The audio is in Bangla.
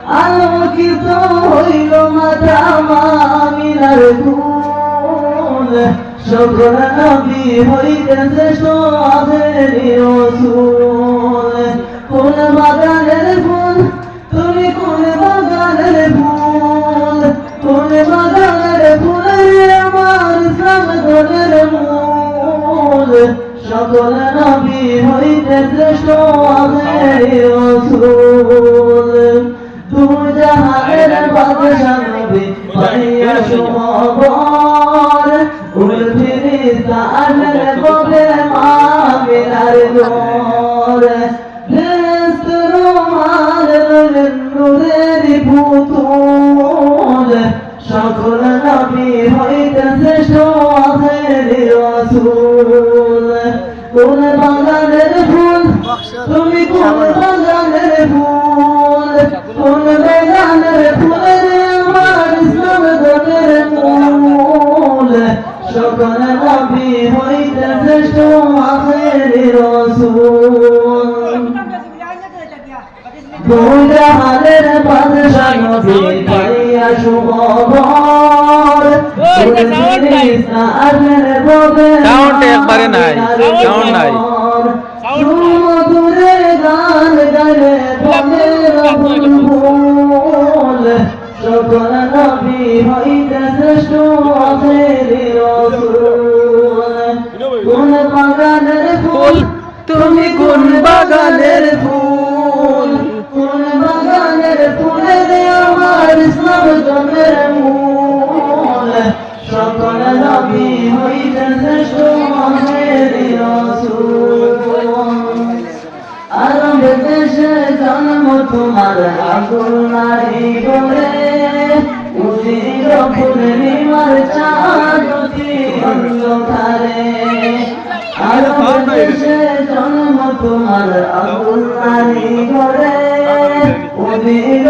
আলোকিত হইল মাতা আমিনার কুল, সকল নবী হইতে শ্রেষ্ঠ আখেরি রাসূল। কোন বাগানের ফুল তুমি, কোন বাগানের ফুল, কোন বাগানের ফুলের আমার ইসলাম ধর্মের মূল, সকল নবী হইতে শ্রেষ্ঠ আখেরি রাসূল। দুজাহানের বাদশা নবী পাইয়া সুখবর, উল ফিরিস্তা আসলে বলে আমিনার নূর। ফেরেশতা রুমাল লইলেন নূরের পুতুল, সকল নবী হইতে শ্রেষ্ঠ আখেরি রাসূল। কোন বাগানের ফুল তুমি, কোন বাগানের ফুল, কোন বাগানের ফুলের আমার ইসলাম ধর্মের মূল, সকল নবী হইতে শ্রেষ্ঠ আখেরি রাসূল। দুজাহানের বাদশা নবী পাইয়া সুখবর, সাউন্ড একবারে নাই, সাউন্ড নাই। সুমধুরে গান গাইলে বলে রবুল ফুল, সকল নবী হইতে শ্রেষ্ঠ আখেরি রাসূল। কোন বাগানের ফুল তুমি, কোন বাগানের ফুল, কোন বাগানের ফুলের আমার ইসলাম ধর্মের মূল, সকল নবী হইতে শ্রেষ্ঠ আখেরি রাসূল। আরব দেশে জন্ম তোমার আকুল নারী বলে, উজির পূর্ণিমার চাঁদ অতি অন্ধকারে। আরব দেশে জন্ম তোমার আকুল নারী বলে, উজির